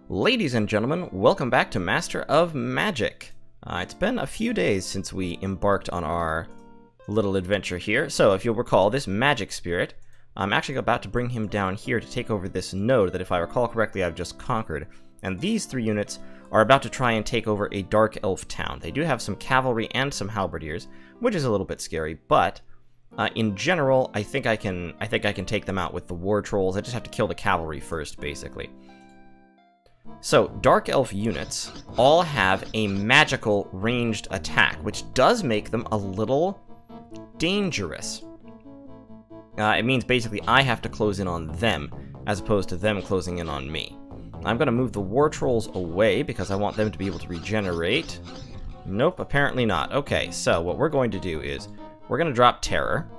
Ladies and gentlemen, welcome back to Master of Magic. It's been a few days since we embarked on our little adventure here. So if you'll recall, this magic spirit, I'm actually about to bring him down here to take over this node that, if I recall correctly, I've just conquered. And these three units are about to try and take over a dark elf town. They do have some cavalry and some halberdiers, which is a little bit scary, but in general, I think I can take them out with the war trolls. I just have to kill the cavalry first, basically. So, Dark Elf units all have a magical ranged attack, which does make them a little dangerous. It means basically I have to close in on them, as opposed to them closing in on me. I'm going to move the War Trolls away, because I want them to be able to regenerate. Nope, apparently not. Okay, so what we're going to do is, we're going to drop Terror,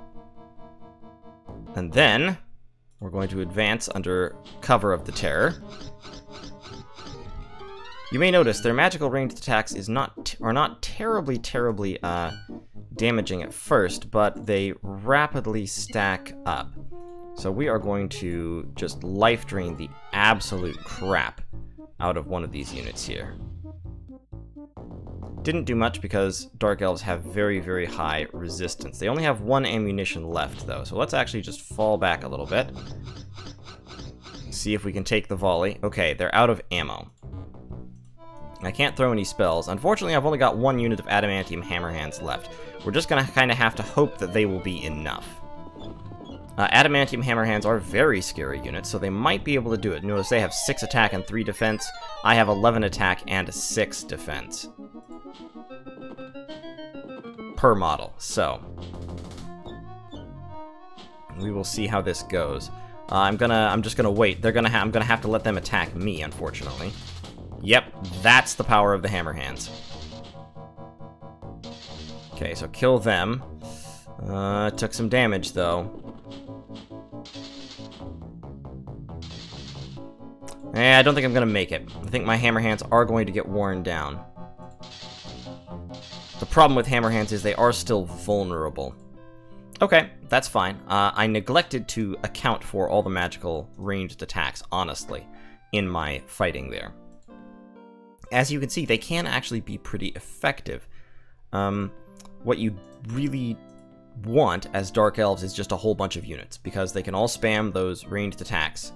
and then we're going to advance under cover of the Terror. You may notice their magical ranged attacks are not terribly damaging at first, but they rapidly stack up. So we are going to just life drain the absolute crap out of one of these units here. Didn't do much because Dark Elves have very, very high resistance. They only have one ammunition left, though, so let's actually just fall back a little bit. See if we can take the volley. Okay, they're out of ammo. I can't throw any spells. Unfortunately, I've only got one unit of Adamantium Hammerhands left. We're just gonna kind of have to hope that they will be enough. Adamantium Hammerhands are very scary units, so they might be able to do it. Notice they have 6 attack and 3 defense. I have 11 attack and 6 defense. Per model, so we will see how this goes. I'm just gonna wait. I'm gonna have to let them attack me, unfortunately. Yep, that's the power of the Hammerhands. Okay, so kill them. Took some damage, though. I don't think I'm gonna make it. I think my Hammerhands are going to get worn down. The problem with Hammerhands is they are still vulnerable. Okay, that's fine. I neglected to account for all the magical ranged attacks, honestly, in my fighting there. As you can see, they can actually be pretty effective. What you really want as Dark Elves is just a whole bunch of units, because they can all spam those ranged attacks,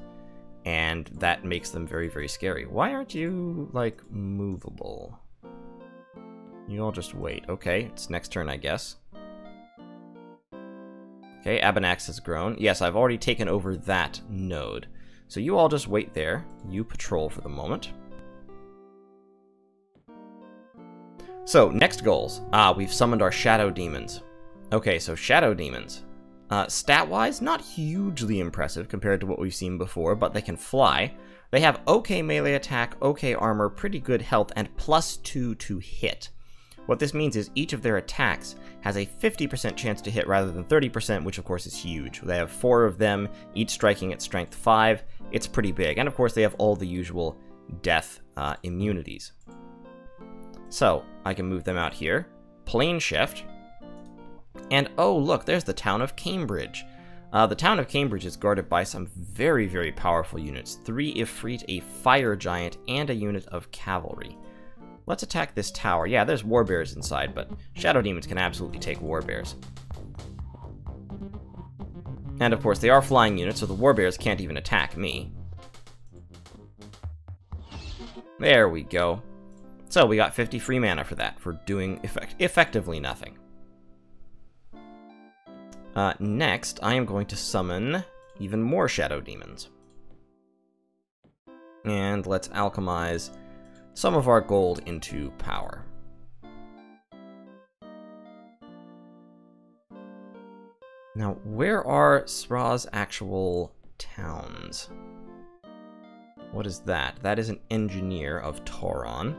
and that makes them very, very scary. Why aren't you, like, movable? You all just wait. Okay, it's next turn, I guess. Okay, Abanax has grown. Yes, I've already taken over that node. So you all just wait there. You patrol for the moment. So, next goals. We've summoned our Shadow Demons. Okay, so Shadow Demons. Stat-wise, not hugely impressive compared to what we've seen before, but they can fly. They have okay melee attack, okay armor, pretty good health, and +2 to hit. What this means is each of their attacks has a 50% chance to hit rather than 30%, which of course is huge. They have 4 of them, each striking at strength 5. It's pretty big. And of course they have all the usual death immunities. So, I can move them out here, plane shift, and oh look, there's the town of Cambridge. The town of Cambridge is guarded by some very, very powerful units. 3 Ifrit, a fire giant, and a unit of cavalry. Let's attack this tower. Yeah, there's warbears inside, but Shadow Demons can absolutely take warbears. And of course, they are flying units, so the warbears can't even attack me. There we go. So we got 50 free mana for that, for doing effectively nothing. Next, I am going to summon even more Shadow Demons. And let's alchemize some of our gold into power. Now, where are Sra's actual towns? What is that? That is an engineer of Tauron.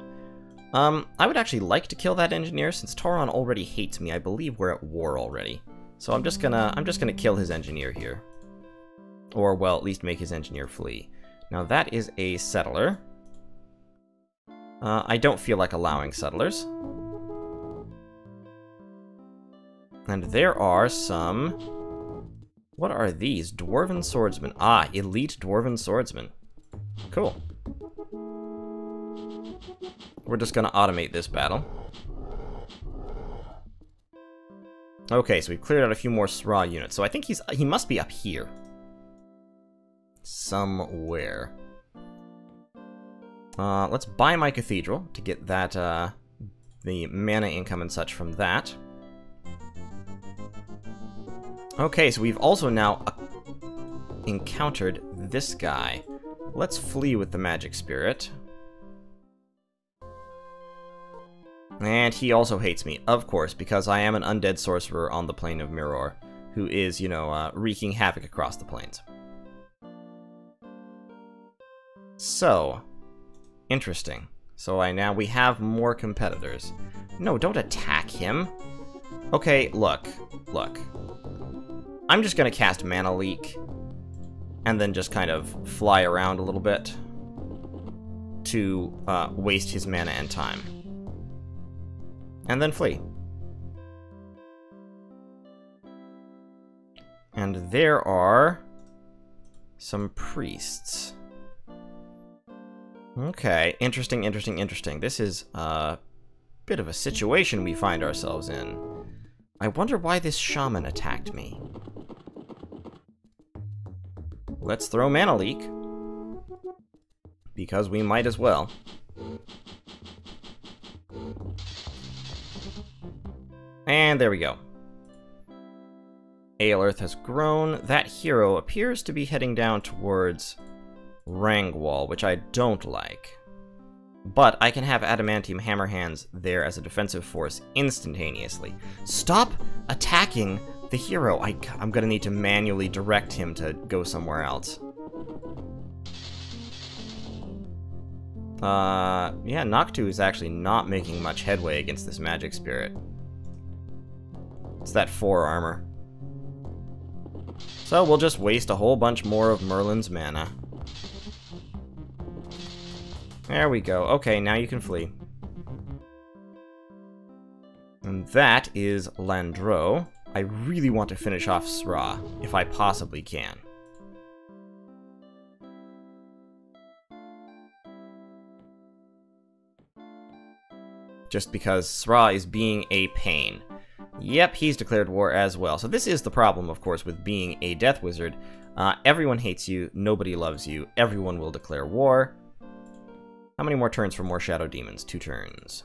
I would actually like to kill that engineer, since Tauron already hates me. I believe we're at war already. So I'm just gonna kill his engineer here. Or, well, at least make his engineer flee. Now that is a settler. I don't feel like allowing settlers. And there are some... What are these? Dwarven swordsmen. Ah, elite dwarven swordsmen. Cool. we're just going to automate this battle. Okay, so we've cleared out a few more Sra units. So I think he must be up here. Somewhere. Let's buy my cathedral to get that, the mana income and such from that. Okay, so we've also now encountered this guy. Let's flee with the magic spirit. And he also hates me, of course, because I am an undead sorcerer on the plane of Mirror, who is, you know, wreaking havoc across the plains. So, interesting. So we have more competitors. No, don't attack him. Okay, look. I'm just gonna cast Mana Leak, and then just kind of fly around a little bit to waste his mana and time. And then flee. And there are some priests. Okay, interesting. This is a bit of a situation we find ourselves in. I wonder why this shaman attacked me. Let's throw Mana Leak, because we might as well. And there we go. Aelirth has grown. That hero appears to be heading down towards Rangwall, which I don't like. But I can have Adamantium Hammerhands there as a defensive force instantaneously. Stop attacking the hero! I'm gonna need to manually direct him to go somewhere else. Yeah, Noctu is actually not making much headway against this magic spirit. It's that 4 armor. So we'll just waste a whole bunch more of Merlin's mana. There we go. Okay, now you can flee. And that is Landreau. I really want to finish off Sra, if I possibly can. Just because Sra is being a pain. Yep, he's declared war as well. So this is the problem, of course, with being a Death Wizard. Everyone hates you, nobody loves you, everyone will declare war. How many more turns for more Shadow Demons? 2 turns.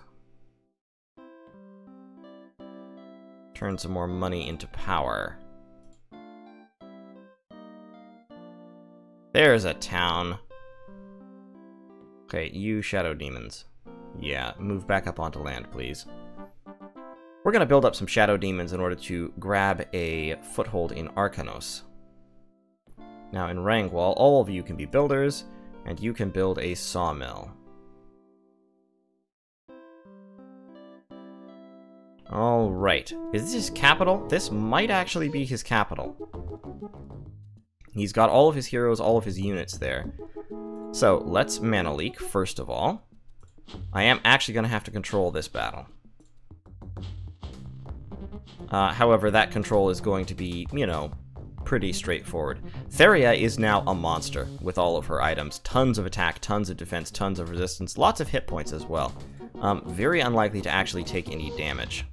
Turn some more money into power. There's a town. Okay, you Shadow Demons. Yeah, move back up onto land, please. We're going to build up some Shadow Demons in order to grab a foothold in Arcanos. Now in Rangwall, all of you can be builders, and you can build a sawmill. Alright, is this his capital? This might actually be his capital. He's got all of his heroes, all of his units there. So, let's Mana Leak, first of all. I am actually going to have to control this battle. However, that control is going to be, you know, pretty straightforward. Theria is now a monster with all of her items. Tons of attack, tons of defense, tons of resistance, lots of hit points as well. Very unlikely to actually take any damage.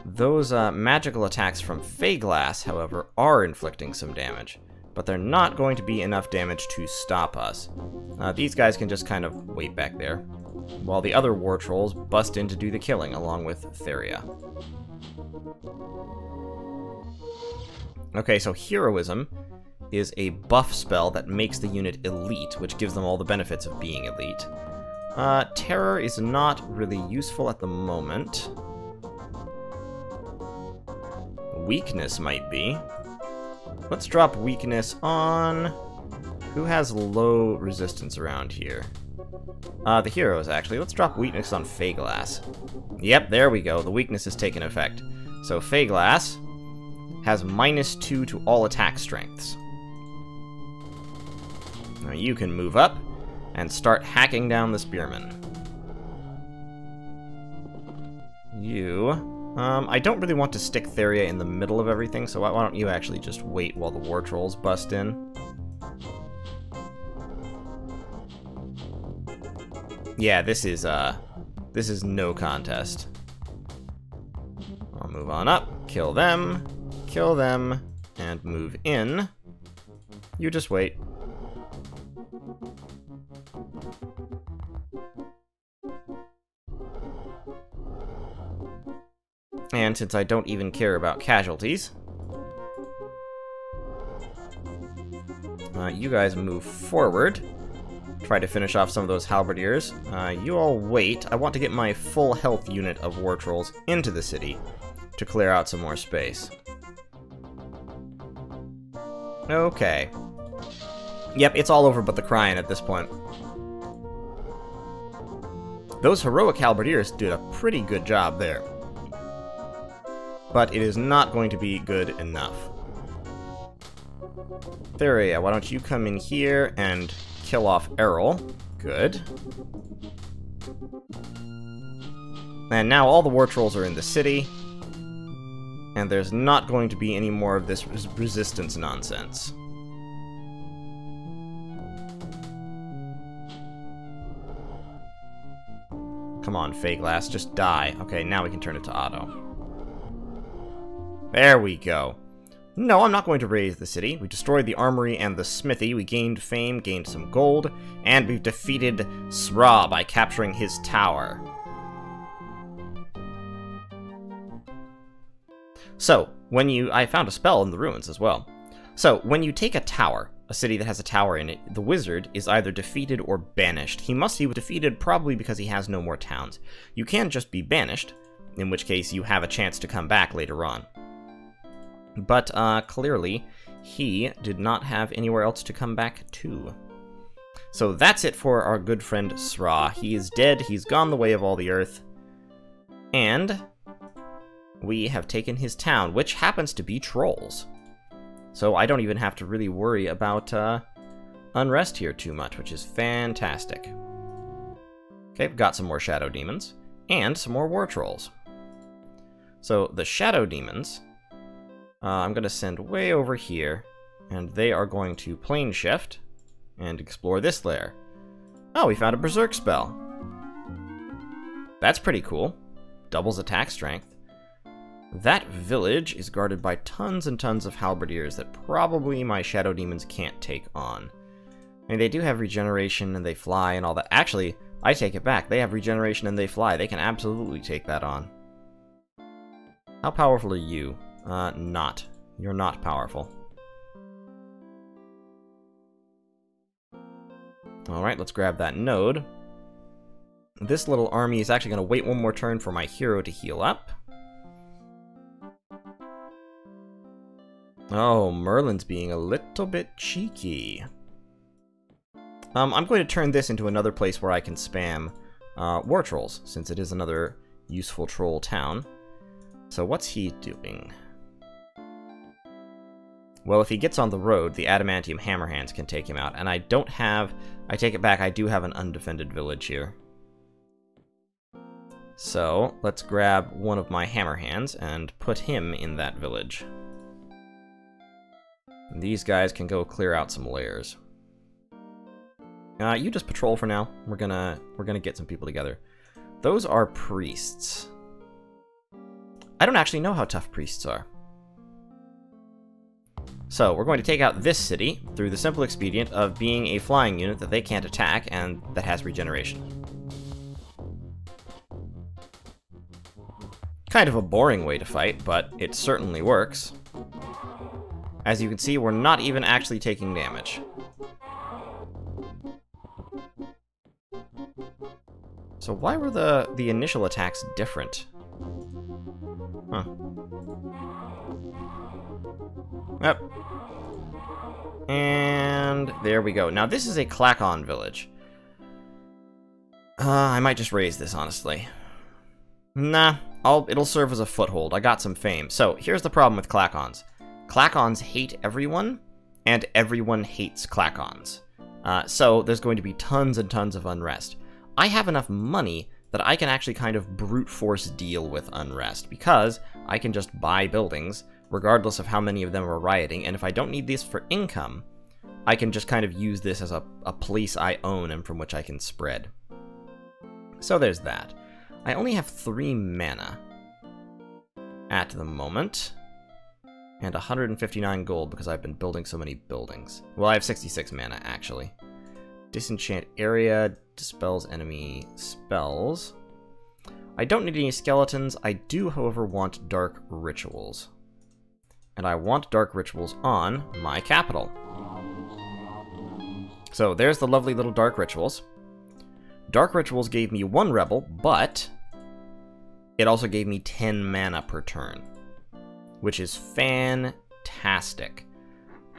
Those magical attacks from Fayglass, however, are inflicting some damage, but they're not going to be enough damage to stop us. These guys can just kind of wait back there, while the other war trolls bust in to do the killing along with Theria. Okay, so Heroism is a buff spell that makes the unit elite, which gives them all the benefits of being elite. Terror is not really useful at the moment. Weakness might be. Let's drop weakness on... who has low resistance around here? The heroes, actually. Let's drop weakness on Fayglass. Yep, there we go. The weakness has taken effect. So Fayglass has -2 to all attack strengths. Now you can move up and start hacking down the spearmen. You... I don't really want to stick Theria in the middle of everything, so why don't you actually just wait while the war trolls bust in? Yeah, this is no contest. I'll move on up, kill them, and move in. You just wait. And since I don't even care about casualties, you guys move forward. Try to finish off some of those halberdiers. You all wait. I want to get my full health unit of war trolls into the city to clear out some more space. Okay. Yep, it's all over but the crying at this point. Those heroic halberdiers did a pretty good job there. But it is not going to be good enough. Theria, why don't you come in here and kill off Errol. Good. And now all the war trolls are in the city. And there's not going to be any more of this resistance nonsense. Come on, Faeglass, just die. Okay, now we can turn it to auto. There we go. No, I'm not going to raise the city. We destroyed the armory and the smithy. We gained fame, gained some gold, and we've defeated Sra by capturing his tower. So, I found a spell in the ruins as well. So, when you take a tower, a city that has a tower in it, the wizard is either defeated or banished. He must be defeated probably because he has no more towns. You can just be banished, in which case you have a chance to come back later on. But, clearly, he did not have anywhere else to come back to. So that's it for our good friend Sra. He is dead, he's gone the way of all the earth. And we have taken his town, which happens to be trolls. So I don't even have to really worry about unrest here too much, which is fantastic. Okay, we've got some more shadow demons, and some more war trolls. So the shadow demons, I'm going to send way over here, and they are going to plane shift and explore this lair. Oh, we found a berserk spell. That's pretty cool. Doubles attack strength. That village is guarded by tons and tons of halberdiers that probably my shadow demons can't take on. I mean, they do have regeneration and they fly and all that. Actually, I take it back. They have regeneration and they fly. They can absolutely take that on. How powerful are you? Not. You're not powerful. Alright, let's grab that node. This little army is actually going to wait one more turn for my hero to heal up. Oh, Merlin's being a little bit cheeky. I'm going to turn this into another place where I can spam war trolls, since it is another useful troll town. So what's he doing? Well, if he gets on the road, the adamantium hammerhands can take him out, and I don't have... I take it back, I do have an undefended village here. So, let's grab one of my hammerhands and put him in that village. And these guys can go clear out some lairs. You just patrol for now. We're gonna get some people together. Those are priests. I don't actually know how tough priests are. So, we're going to take out this city through the simple expedient of being a flying unit that they can't attack and that has regeneration. Kind of a boring way to fight, but it certainly works. As you can see, we're not even actually taking damage. So why were the initial attacks different? Huh. Yep. And there we go. Now this is a Clackon village. I might just raise this, honestly. Nah, it'll serve as a foothold. I got some fame. So here's the problem with Clackons. Clackons hate everyone, and everyone hates Clackons. So there's going to be tons and tons of unrest. I have enough money that I can actually kind of brute force deal with unrest, because I can just buy buildings, regardless of how many of them are rioting, and if I don't need this for income, I can just kind of use this as a place I own and from which I can spread. So there's that. I only have 3 mana at the moment, and 159 gold because I've been building so many buildings. Well, I have 66 mana, actually. Disenchant area, dispels enemy spells. I don't need any skeletons. I do, however, want dark rituals. And I want dark rituals on my capital. So there's the lovely little dark rituals. Dark rituals gave me 1 rebel, but it also gave me 10 mana per turn, which is fantastic.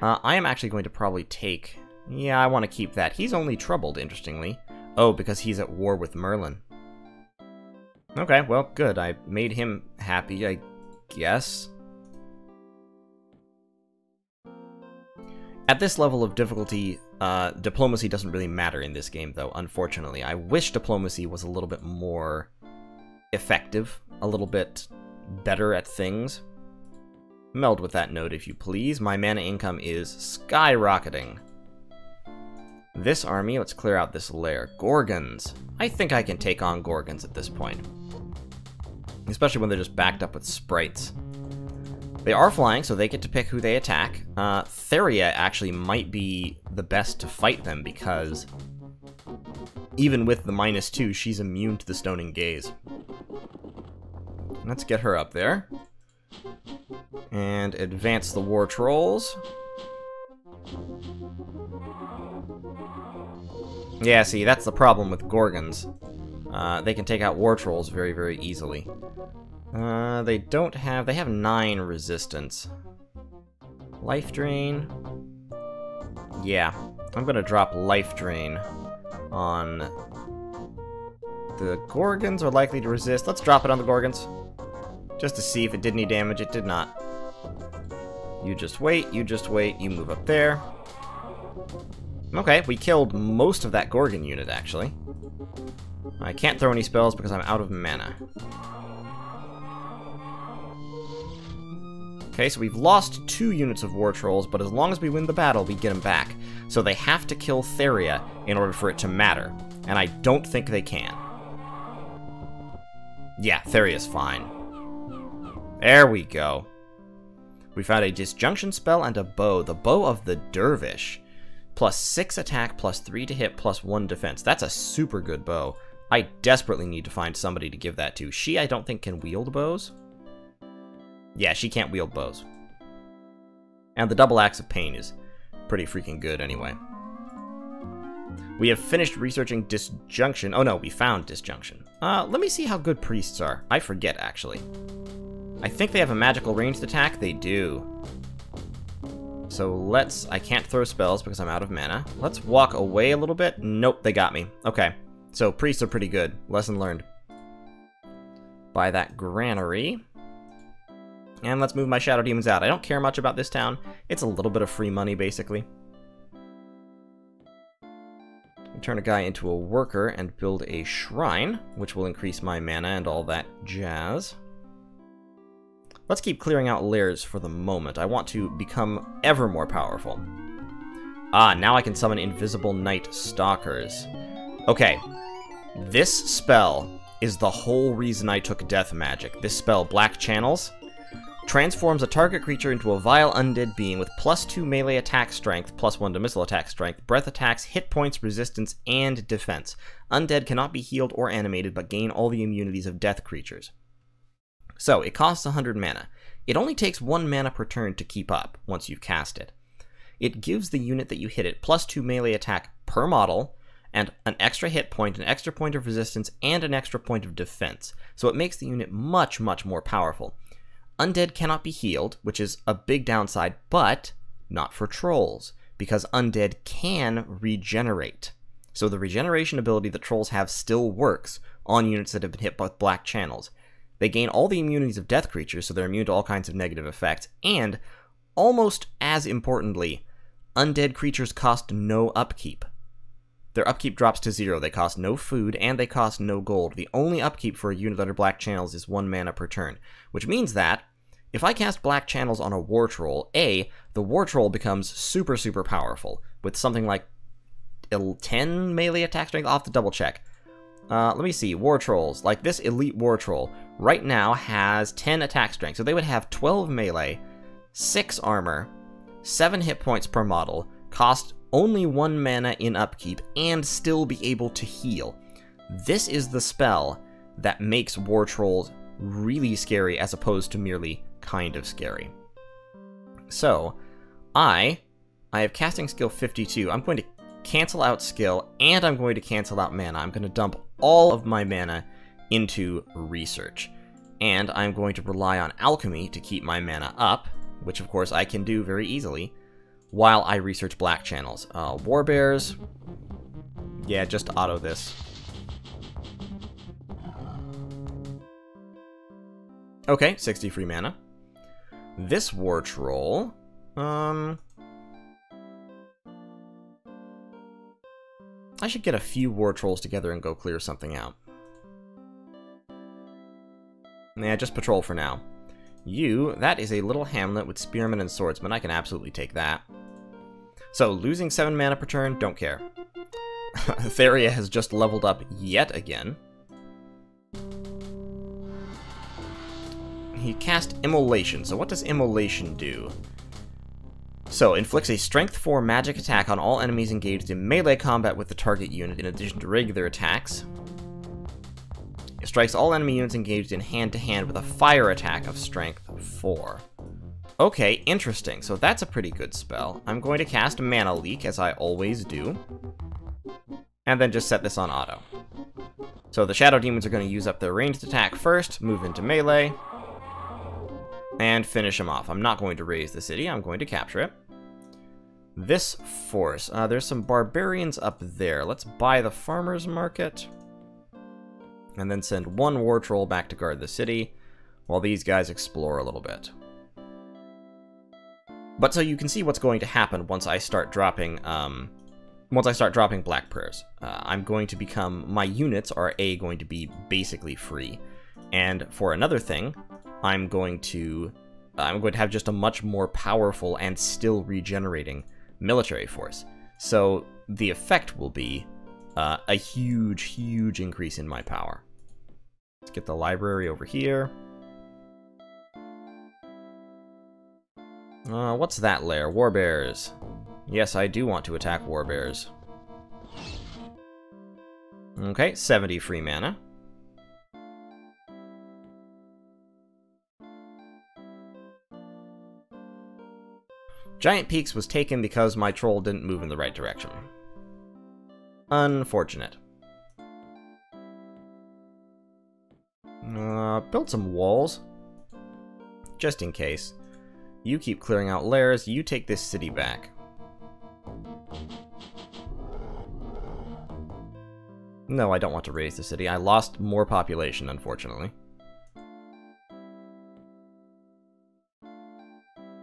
I am actually going to probably take... Yeah, I want to keep that. He's only troubled, interestingly. Oh, because he's at war with Merlin. Okay, well, good. I made him happy, I guess. At this level of difficulty, diplomacy doesn't really matter in this game, though, unfortunately. I wish diplomacy was a little bit more effective, a little bit better at things. Meld with that note, if you please. My mana income is skyrocketing. This army, let's clear out this lair. Gorgons. I think I can take on Gorgons at this point. Especially when they're just backed up with sprites. They are flying, so they get to pick who they attack. Theria actually might be the best to fight them, because even with the -2, she's immune to the Stoning Gaze. Let's get her up there. And advance the War Trolls. Yeah, see, that's the problem with Gorgons. They can take out War Trolls very, very easily. They don't have... They have 9 resistance. Life Drain. Yeah, I'm gonna drop Life Drain on... The Gorgons are likely to resist. Let's drop it on the Gorgons. Just to see if it did any damage. It did not. You just wait, you move up there. Okay, we killed most of that Gorgon unit, actually. I can't throw any spells because I'm out of mana. Okay, so we've lost 2 units of War Trolls, but as long as we win the battle, we get them back. So they have to kill Theria in order for it to matter, and I don't think they can. Yeah, Theria's fine. There we go. We found a Disjunction spell and a bow. The Bow of the Dervish. +6 attack, +3 to hit, +1 defense. That's a super good bow. I desperately need to find somebody to give that to. She, I don't think, can wield bows. Yeah, she can't wield bows. And the Double Axe of Pain is pretty freaking good anyway. We have finished researching Disjunction. Oh no, we found Disjunction. Let me see how good priests are. I forget, actually. I think they have a magical ranged attack. They do. So let's... I can't throw spells because I'm out of mana. Let's walk away a little bit. Nope, they got me. Okay, so priests are pretty good. Lesson learned. Buy that granary. And let's move my Shadow Demons out. I don't care much about this town. It's a little bit of free money, basically. Turn a guy into a worker and build a shrine, which will increase my mana and all that jazz. Let's keep clearing out lairs for the moment. I want to become ever more powerful. Ah, now I can summon Invisible Night Stalkers. Okay, this spell is the whole reason I took Death Magic. This spell, Black Channels, transforms a target creature into a vile undead being with +2 melee attack strength, +1 to missile attack strength, breath attacks, hit points, resistance, and defense. Undead cannot be healed or animated, but gain all the immunities of death creatures. So, it costs 100 mana. It only takes 1 mana per turn to keep up, once you've cast it. It gives the unit that you hit it +2 melee attack per model, and an extra hit point, an extra point of resistance, and an extra point of defense. So it makes the unit much, much more powerful. Undead cannot be healed, which is a big downside, but not for trolls, because undead can regenerate. So the regeneration ability that trolls have still works on units that have been hit by Black Channels. They gain all the immunities of death creatures, so they're immune to all kinds of negative effects, and, almost as importantly, undead creatures cost no upkeep. Their upkeep drops to 0, they cost no food, and they cost no gold. The only upkeep for a unit under Black Channels is 1 mana per turn, which means that, if I cast Black Channels on a War Troll, the War Troll becomes super, super powerful, with something like 10 melee attack strength. I'll have to double check. let me see, war trolls. Like this elite war troll right now has 10 attack strength. So they would have 12 melee, 6 armor, 7 hit points per model, cost only 1 mana in upkeep, and still be able to heal. This is the spell that makes war trolls really scary as opposed to merely kind of scary. So, I have casting skill 52. I'm going to cancel out skill, and I'm going to cancel out mana. I'm going to dump all of my mana into research. And I'm going to rely on alchemy to keep my mana up, which of course I can do very easily, while I research black channels. Warbears, yeah, just auto this. Okay, 60 free mana. This war troll, I should get a few war trolls together and go clear something out. Yeah, just patrol for now. You, that is a little hamlet with spearmen and swordsmen. I can absolutely take that. So, losing 7 mana per turn, don't care. Theria has just leveled up yet again. He cast Immolation. So what does Immolation do? So, inflicts a Strength 4 magic attack on all enemies engaged in melee combat with the target unit in addition to regular attacks. It strikes all enemy units engaged in hand-to-hand with a fire attack of Strength 4. Okay, interesting. So that's a pretty good spell. I'm going to cast Mana Leak, as I always do. And then just set this on auto. So the Shadow Demons are going to use up their ranged attack first, move into melee, and finish him off. I'm not going to raise the city, I'm going to capture it. This force, there's some barbarians up there. Let's buy the farmer's market. And then send 1 war troll back to guard the city, while these guys explore a little bit. But so you can see what's going to happen once I start dropping, black prayers. I'm going to become, my units are going to be basically free. And for another thing, I'm going to have just a much more powerful and still regenerating military force. So the effect will be a huge, huge increase in my power. Let's get the library over here. What's that lair? Warbears. Yes, I do want to attack warbears. Okay, 70 free mana. Giant Peaks was taken because my troll didn't move in the right direction. Unfortunate. Build some walls. Just in case. You keep clearing out lairs, you take this city back. No, I don't want to raise the city. I lost more population, unfortunately.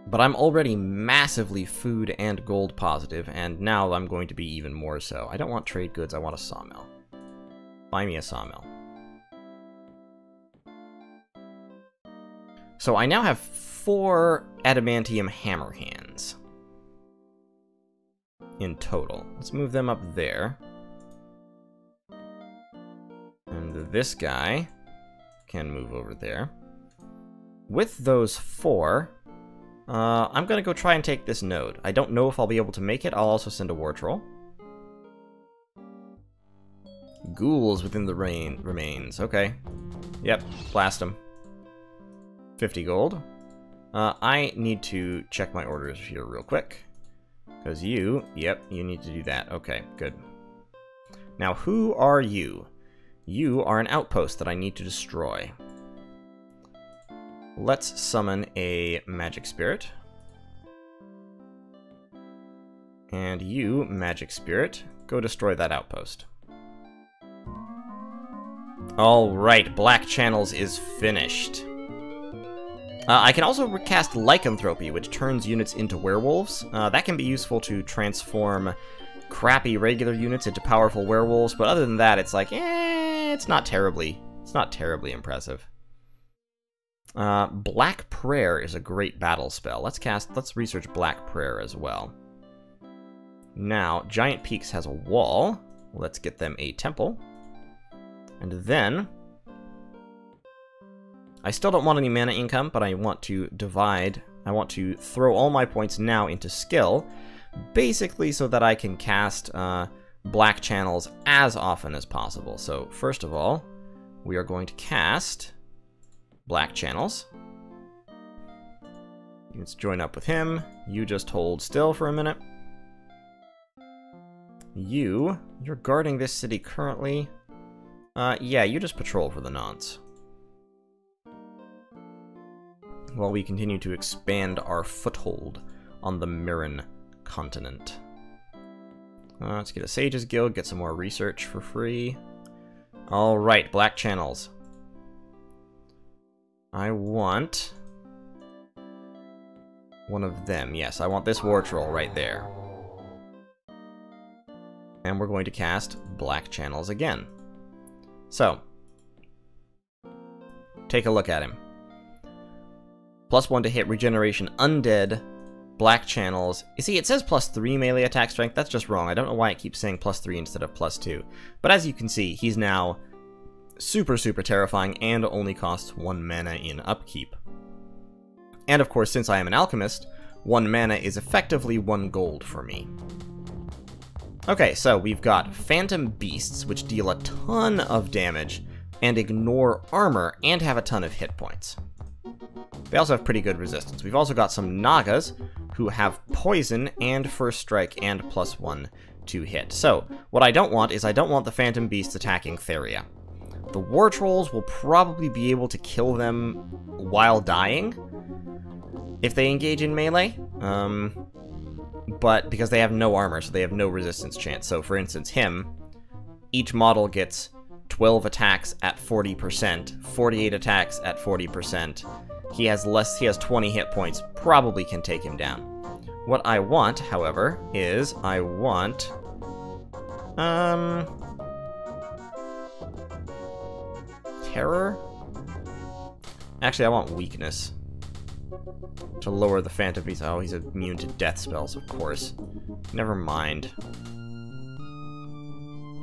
But I'm already massively food and gold positive, and now I'm going to be even more so. I don't want trade goods, I want a sawmill. Buy me a sawmill. So I now have 4 adamantium hammer hands in total. Let's move them up there. And this guy can move over there. With those 4, I'm gonna go try and take this node. I don't know if I'll be able to make it. I'll also send a war troll. Ghouls within the remains. Okay. Yep, blast them. 50 gold. I need to check my orders here real quick. Because you need to do that. Okay, good. Now, who are you? You are an outpost that I need to destroy. Let's summon a magic spirit. And you, magic spirit, go destroy that outpost. Alright, Black Channels is finished. I can also recast Lycanthropy, which turns units into werewolves. That can be useful to transform crappy regular units into powerful werewolves, but other than that, it's like, it's not terribly impressive. Black Prayer is a great battle spell. Let's research Black Prayer as well. Now, Giant Peaks has a wall. Let's get them a temple. And then I still don't want any mana income, but I want to divide. I want to throw all my points now into skill, basically so that I can cast black channels as often as possible. So first of all, we are going to cast black channels. Let's join up with him. You just hold still for a minute. You're guarding this city currently. Yeah, you just patrol for the nonce. While we continue to expand our foothold on the Mirren continent. Let's get a Sage's Guild, get some more research for free. Alright, black channels. I want one of them. Yes, I want this war troll right there. And we're going to cast black channels again. So, take a look at him. +1 to hit, regeneration, undead, black channels. You see, it says +3 melee attack strength. That's just wrong. I don't know why it keeps saying +3 instead of +2. But as you can see, he's now super, super terrifying and only costs 1 mana in upkeep. And of course, since I am an alchemist, 1 mana is effectively 1 gold for me. Okay, so we've got Phantom Beasts, which deal a ton of damage and ignore armor and have a ton of hit points. They also have pretty good resistance. We've also got some Nagas, who have poison and first strike and +1 to hit. So, what I don't want is I don't want the Phantom Beasts attacking Theria. The War Trolls will probably be able to kill them while dying, if they engage in melee. But because they have no armor, so they have no resistance chance. So, for instance, him, each model gets 12 attacks at 40%, 48 attacks at 40%. He has 20 hit points, probably can take him down. What I want, however, is I want terror? Actually, I want weakness to lower the Phantom Beast. Oh, he's immune to death spells, of course. Never mind.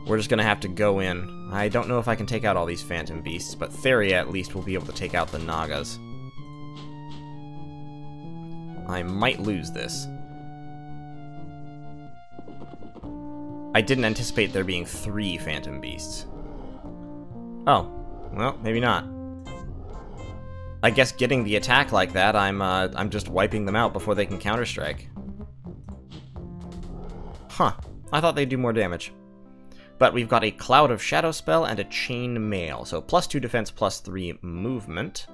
We're just gonna have to go in. I don't know if I can take out all these Phantom Beasts, but Theria at least will be able to take out the Nagas. I might lose this. I didn't anticipate there being 3 Phantom Beasts. Oh, well, maybe not. I guess getting the attack like that, I'm just wiping them out before they can counterstrike. Huh. I thought they'd do more damage. But we've got a Cloud of Shadow spell and a Chain Mail. So +2 defense, +3 movement.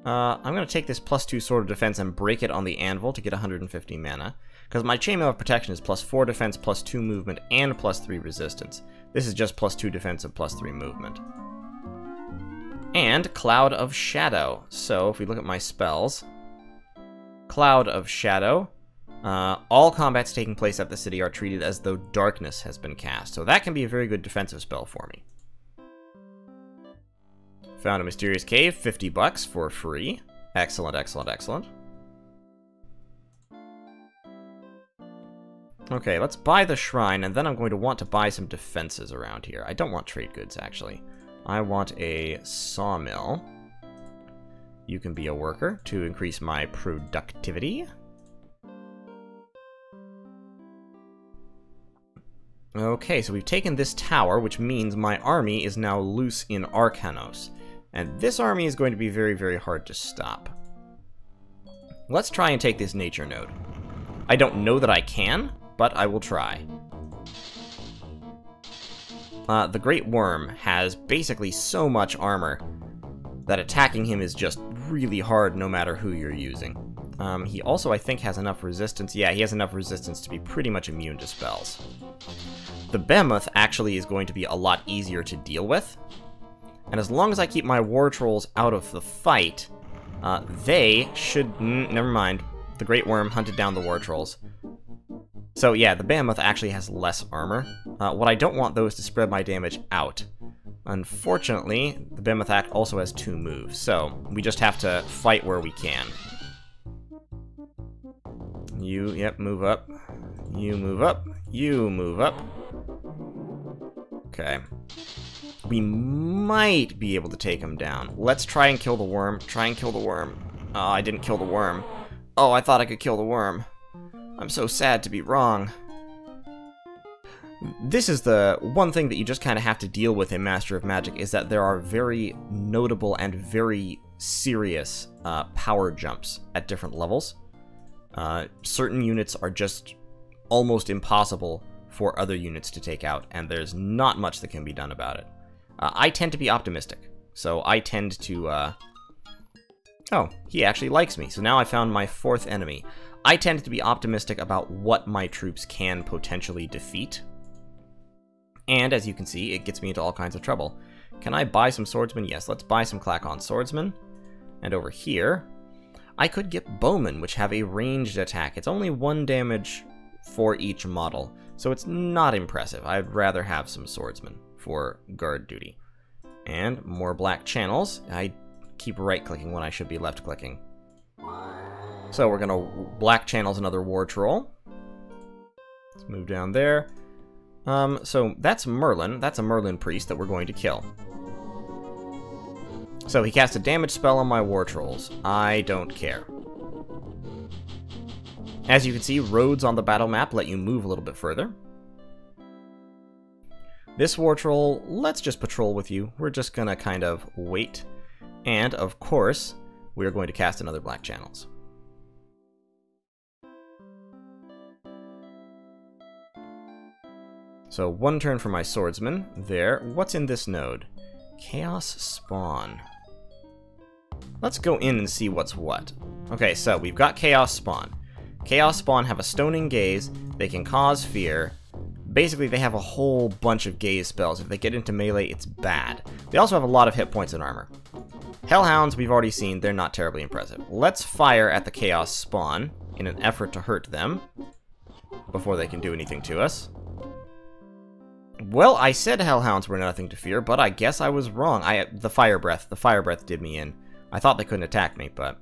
I'm going to take this +2 Sword of Defense and break it on the anvil to get 150 mana. Because my Chainmail of Protection is +4 defense, +2 movement, and +3 resistance. This is just +2 defense and +3 movement. And Cloud of Shadow. So if we look at my spells, Cloud of Shadow, all combats taking place at the city are treated as though darkness has been cast. So that can be a very good defensive spell for me. Found a mysterious cave, 50 bucks for free. Excellent, excellent, excellent. Okay, let's buy the shrine, and then I'm going to want to buy some defenses around here. I don't want trade goods, actually. I want a sawmill. You can be a worker to increase my productivity. Okay, so we've taken this tower, which means my army is now loose in Arcanos. And this army is going to be very, very hard to stop. Let's try and take this nature node. I don't know that I can, but I will try. The Great Worm has basically so much armor that attacking him is just really hard no matter who you're using. He also, I think, has enough resistance. Yeah, he has enough resistance to be pretty much immune to spells. The Behemoth actually is going to be a lot easier to deal with. And as long as I keep my War Trolls out of the fight, they should... never mind. The Great Worm hunted down the War Trolls. So yeah, the Behemoth actually has less armor. What I don't want, though, is to spread my damage out. Unfortunately, the Behemoth also has 2 moves, so we just have to fight where we can. You, yep, move up. You move up. You move up. Okay. we might be able to take him down. Let's try and kill the worm. Try and kill the worm. Oh, I didn't kill the worm. Oh, I thought I could kill the worm. I'm so sad to be wrong. This is the one thing that you just kind of have to deal with in Master of Magic, is that there are very notable and very serious power jumps at different levels. Certain units are just almost impossible for other units to take out, and there's not much that can be done about it. I tend to be optimistic, so I tend to... Oh, he actually likes me, so now I found my 4th enemy. I tend to be optimistic about what my troops can potentially defeat. And as you can see, it gets me into all kinds of trouble. Can I buy some swordsmen? Yes, let's buy some Clack-on swordsmen. And over here, I could get bowmen, which have a ranged attack. It's only 1 damage for each model, so it's not impressive. I'd rather have some swordsmen for guard duty. And more black channels. I keep right-clicking when I should be left-clicking. So we're gonna black channels another war troll. Let's move down there. So that's Merlin. That's a Merlin priest that we're going to kill. So he cast a damage spell on my war trolls. I don't care. As you can see, roads on the battle map let you move a little bit further. This war troll, let's just patrol with you. We're just gonna kind of wait. And, of course, we're going to cast another black channels. So 1 turn for my swordsman. There. What's in this node? Chaos Spawn. Let's go in and see what's what. Okay, so we've got Chaos Spawn. Chaos Spawn have a Stoning Gaze. They can cause fear. Basically, they have a whole bunch of gaze spells. If they get into melee, it's bad. They also have a lot of hit points and armor. Hellhounds, we've already seen. They're not terribly impressive. Let's fire at the Chaos Spawn in an effort to hurt them before they can do anything to us. Well, I said Hellhounds were nothing to fear, but I guess I was wrong. The Fire Breath did me in. I thought they couldn't attack me, but...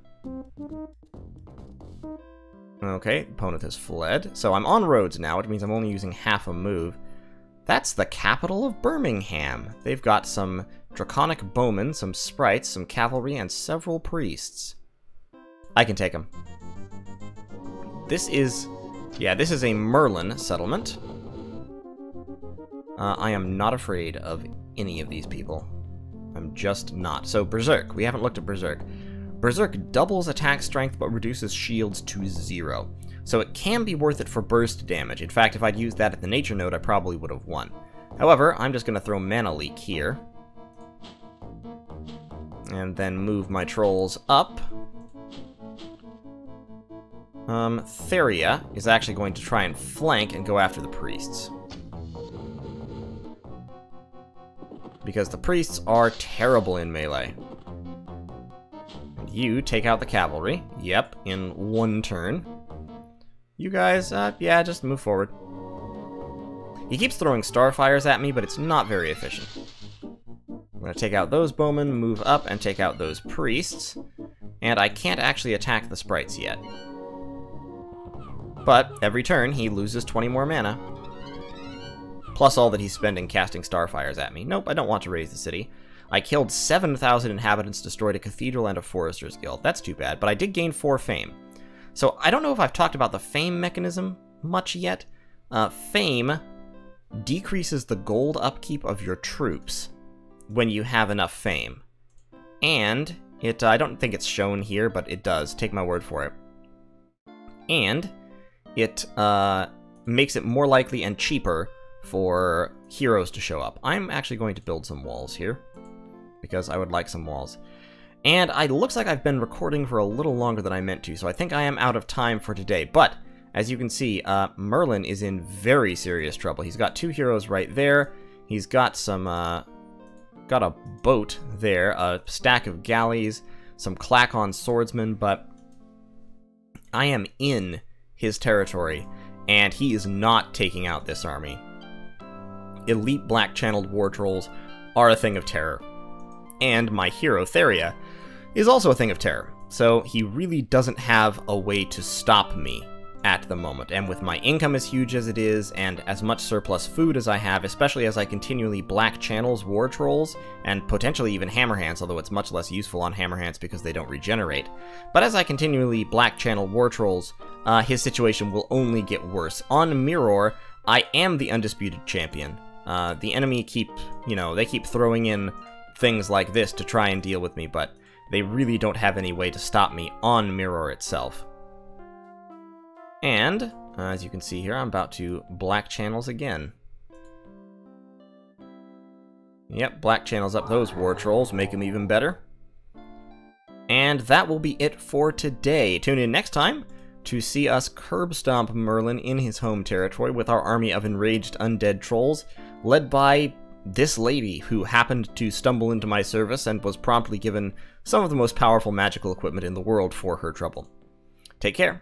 Okay, opponent has fled. So I'm on roads now, which means I'm only using half a move. That's the capital of Birmingham. They've got some draconic bowmen, some sprites, some cavalry, and several priests. I can take them. This is a Merlin settlement. I am not afraid of any of these people. I'm just not. So, Berserk. We haven't looked at Berserk. Berserk doubles attack strength but reduces shields to 0. So it can be worth it for burst damage. In fact, if I'd used that at the nature node, I probably would have won. However, I'm just going to throw Mana Leak here. And then move my trolls up. Theria is actually going to try and flank and go after the priests. Because the priests are terrible in melee. And you take out the cavalry. Yep, in 1 turn. You guys, yeah, just move forward. He keeps throwing starfires at me, but it's not very efficient. I'm going to take out those bowmen, move up, and take out those priests. And I can't actually attack the sprites yet. But every turn, he loses 20 more mana. Plus all that he's spending casting starfires at me. Nope, I don't want to raise the city. I killed 7,000 inhabitants, destroyed a cathedral and a forester's guild. That's too bad, but I did gain 4 fame. So I don't know if I've talked about the fame mechanism much yet. Fame decreases the gold upkeep of your troops when you have enough fame. And it, I don't think it's shown here, but it does. Take my word for it. And it makes it more likely and cheaper for heroes to show up. I'm actually going to build some walls here, because I would like some walls. And it looks like I've been recording for a little longer than I meant to, so I think I am out of time for today. But, as you can see, Merlin is in very serious trouble. He's got 2 heroes right there. He's got some, got a boat there, a stack of galleys, some Clack-on swordsmen, but I am in his territory, and he is not taking out this army. Elite black-channeled war trolls are a thing of terror. And my hero, Theria, is also a thing of terror. So he really doesn't have a way to stop me at the moment. And with my income as huge as it is, and as much surplus food as I have, especially as I continually black channels war trolls, and potentially even hammerhands, although it's much less useful on hammerhands because they don't regenerate. But as I continually black channel war trolls, his situation will only get worse. On Mirror, I am the undisputed champion. The enemy they keep throwing in things like this to try and deal with me, but they really don't have any way to stop me on Mirror itself. And, as you can see here, I'm about to black channels again. Yep, black channels up those war trolls, make them even better. And that will be it for today. Tune in next time to see us curb stomp Merlin in his home territory with our army of enraged undead trolls, led by this lady who happened to stumble into my service and was promptly given some of the most powerful magical equipment in the world for her trouble. Take care.